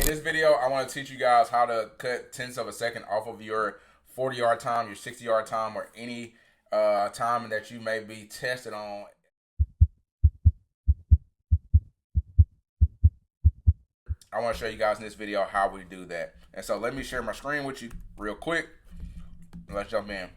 In this video, I want to teach you guys how to cut tenths of a second off of your 40-yard time, your 60-yard time, or any time that you may be tested on. I want to show you guys in this video how we do that. And so let me share my screen with you real quick. Let's jump in.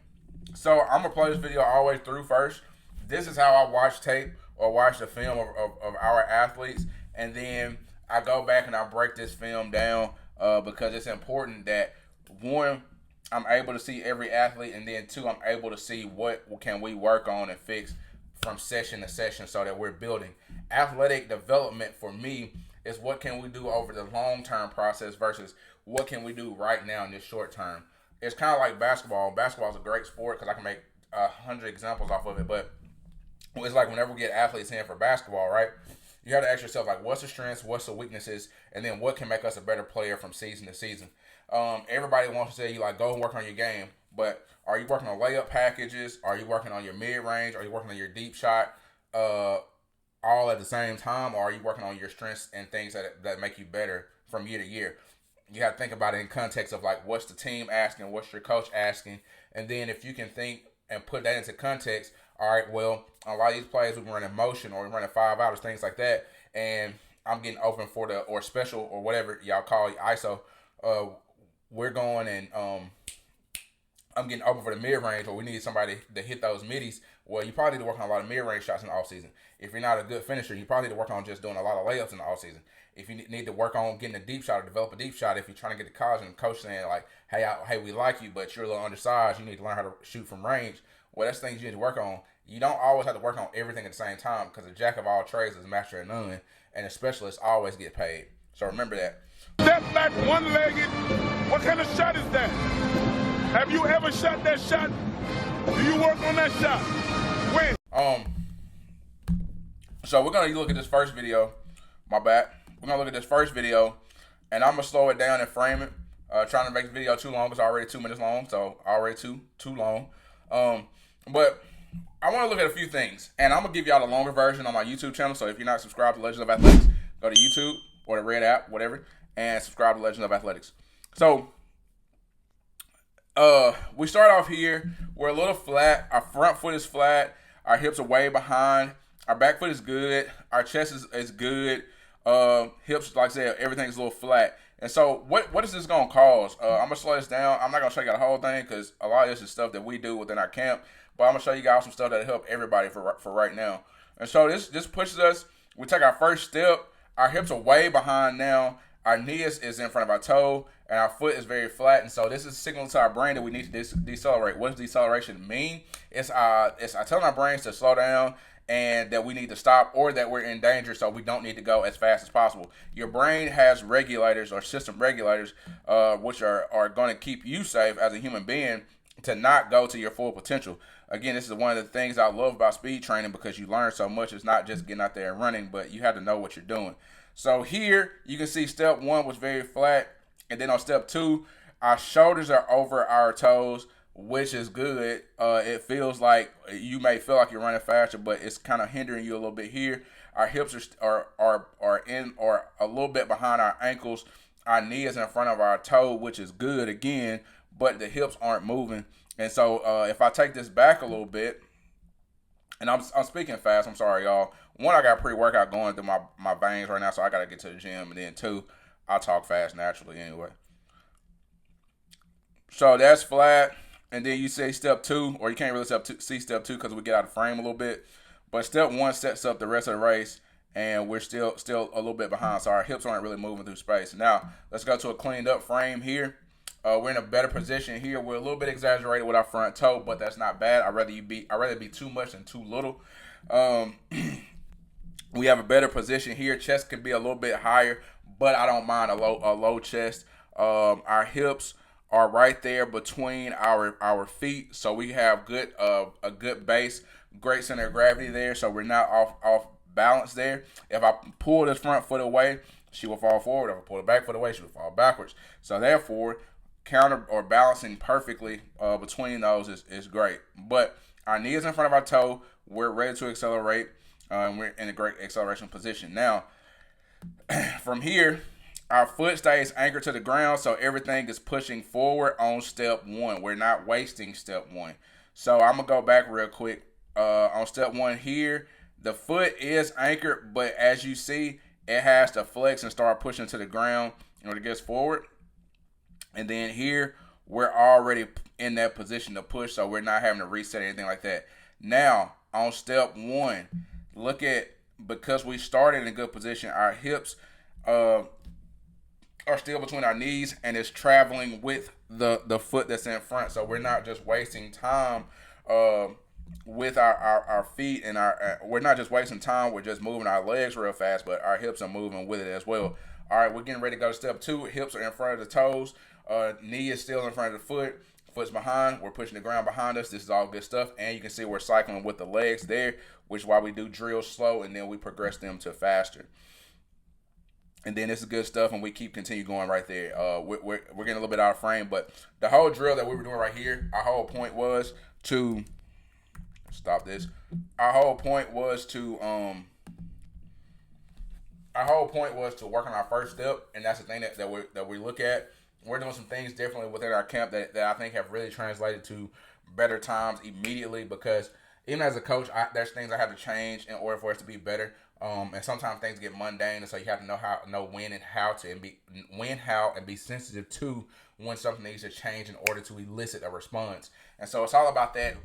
So I'm going to play this video all the way through first. This is how I watch tape or watch the film of our athletes. And then I go back and I break this film down because it's important that, one, I'm able to see every athlete, and then two, I'm able to see what can we work on and fix from session to session so that we're building. Athletic development for me is what can we do over the long-term process versus what can we do right now in this short term. It's kind of like basketball. Basketball is a great sport because I can make 100 examples off of it, but it's like whenever we get athletes in for basketball, right? You have to ask yourself, like, what's the strengths, what's the weaknesses, and then what can make us a better player from season to season. Everybody wants to say, you like, go and work on your game, but are you working on layup packages? Are you working on your mid-range? Are you working on your deep shot all at the same time? Or are you working on your strengths and things that make you better from year to year? You have to think about it in context of, like, what's the team asking, what's your coach asking, and then if you can think and put that into context, all right, well, a lot of these plays we run in motion or we run in 5 hours, things like that, and I'm getting open for the, or special, or whatever y'all call it, ISO, we're going and I'm getting open for the mid-range, or we need somebody to hit those middies. Well, you probably need to work on a lot of mid-range shots in the offseason. If you're not a good finisher, you probably need to work on just doing a lot of layups in the offseason. If you need to work on getting a deep shot or develop a deep shot, if you're trying to get to college and the coach saying, like, hey, we like you, but you're a little undersized, you need to learn how to shoot from range. Well, that's things you need to work on. You don't always have to work on everything at the same time because a jack of all trades is a master of none, and the specialists always get paid. So remember that. Step back, one-legged. What kind of shot is that? Have you ever shot that shot? Do you work on that shot? When? So we're gonna look at this first video. My bad. We're gonna look at this first video, and I'm gonna slow it down and frame it. Trying to make the video too long. It's already 2 minutes long, so already too long. But I want to look at a few things, and I'm gonna give y'all the longer version on my YouTube channel. So if you're not subscribed to Legends of Athletics, go to YouTube or the Red app, whatever, and subscribe to Legends of Athletics. So we start off here. We're a little flat. Our front foot is flat. Our hips are way behind. Our back foot is good. Our chest is good. Hips, like I said, everything's a little flat. And so what is this going to cause? I'm going to slow this down. I'm not going to show you the whole thing because a lot of this is stuff that we do within our camp. But I'm going to show you guys some stuff that'll help everybody for right now. And so this pushes us. We take our first step. Our hips are way behind now. Our knee is in front of our toe. And our foot is very flat. And so this is signaling to our brain that we need to decelerate. What does deceleration mean? It's telling our brains to slow down and that we need to stop, or that we're in danger, so we don't need to go as fast as possible. Your brain has regulators or system regulators, which are going to keep you safe as a human being to not go to your full potential. Again, this is one of the things I love about speed training because you learn so much. It's not just getting out there and running, but you have to know what you're doing. So here you can see step 1 was very flat, and then on step 2, our shoulders are over our toes, which is good. It feels like you may feel like you're running faster, but it's kind of hindering you a little bit here. Our hips are in or a little bit behind our ankles. Our knee is in front of our toe, which is good again, but the hips aren't moving. And so if I take this back a little bit, and I'm speaking fast, I'm sorry, y'all. One, I got pre-workout going through my veins right now, so I got to get to the gym. And then two, I talk fast naturally anyway. So that's flat. And then you say step 2, or you can't really see step 2 because we get out of frame a little bit. But step 1 sets up the rest of the race, and we're still a little bit behind, so our hips aren't really moving through space. Now, let's go to a cleaned up frame here. We're in a better position here. We're a little bit exaggerated with our front toe, but that's not bad. I'd rather be too much than too little. We have a better position here. Chest could be a little bit higher, but I don't mind a low chest. Our hips are right there between our feet, so we have a good base, great center of gravity there, so we're not off balance there. If I pull this front foot away, she will fall forward. If I pull the back foot away, she will fall backwards. So therefore, counter or balancing perfectly between those is great. But our knee is in front of our toe. We're ready to accelerate. We're in a great acceleration position. Now, from here, Our foot stays anchored to the ground, so everything is pushing forward on step 1. We're not wasting step 1. So I'm going to go back real quick. On step 1 here, the foot is anchored, but as you see, it has to flex and start pushing to the ground when it gets forward. And then here, we're already in that position to push, so we're not having to reset anything like that. Now, on step 1, look at, because we started in a good position, our hips are still between our knees and it's traveling with the foot that's in front. So we're not just wasting time with our feet, and we're not just wasting time, we're just moving our legs real fast, but our hips are moving with it as well. All right, we're getting ready to go to step 2. Hips are in front of the toes. Knee is still in front of the foot. Foot's behind. We're pushing the ground behind us. This is all good stuff. And you can see we're cycling with the legs there, which is why we do drills slow, and then we progress them to faster. And then this is good stuff, and we continue going right there. We're getting a little bit out of frame, but the whole drill that we were doing right here, our whole point was to stop this. Our whole point was to work on our first step, and that's the thing that we look at. We're doing some things differently within our camp that I think have really translated to better times immediately, because even as a coach, there's things I have to change in order for us to be better. And sometimes things get mundane, and so you have to know when and how and be sensitive to when something needs to change in order to elicit a response. And so it's all about that.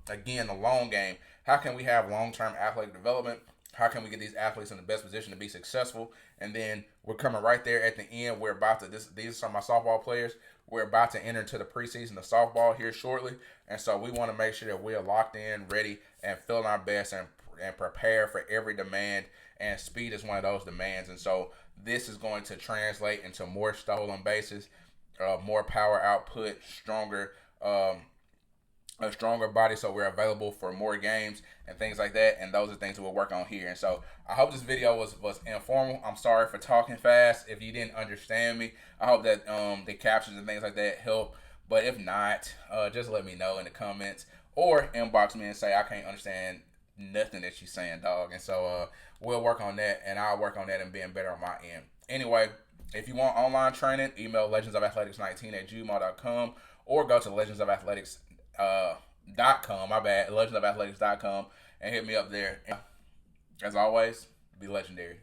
Again, the long game. How can we have long-term athletic development? How can we get these athletes in the best position to be successful? And then we're coming right there at the end. We're about to, these are some of my softball players. We're about to enter into the preseason of softball here shortly. And so we want to make sure that we're locked in, ready, and feeling our best and prepare for every demand. And speed is one of those demands. And so this is going to translate into more stolen bases, more power output, a stronger body, so we're available for more games and things like that. And those are things that we'll work on here. And so I hope this video was informal. I'm sorry for talking fast if you didn't understand me. I hope that the captions and things like that help. But if not, just let me know in the comments or inbox me and say I can't understand nothing that you're saying, dog. And so we'll work on that, and I'll work on that and being better on my end. Anyway, if you want online training, email legendsofathletics19@gmail.com or go to legendsofathletics.com, legendsofathletics.com, and hit me up there. As always, be legendary.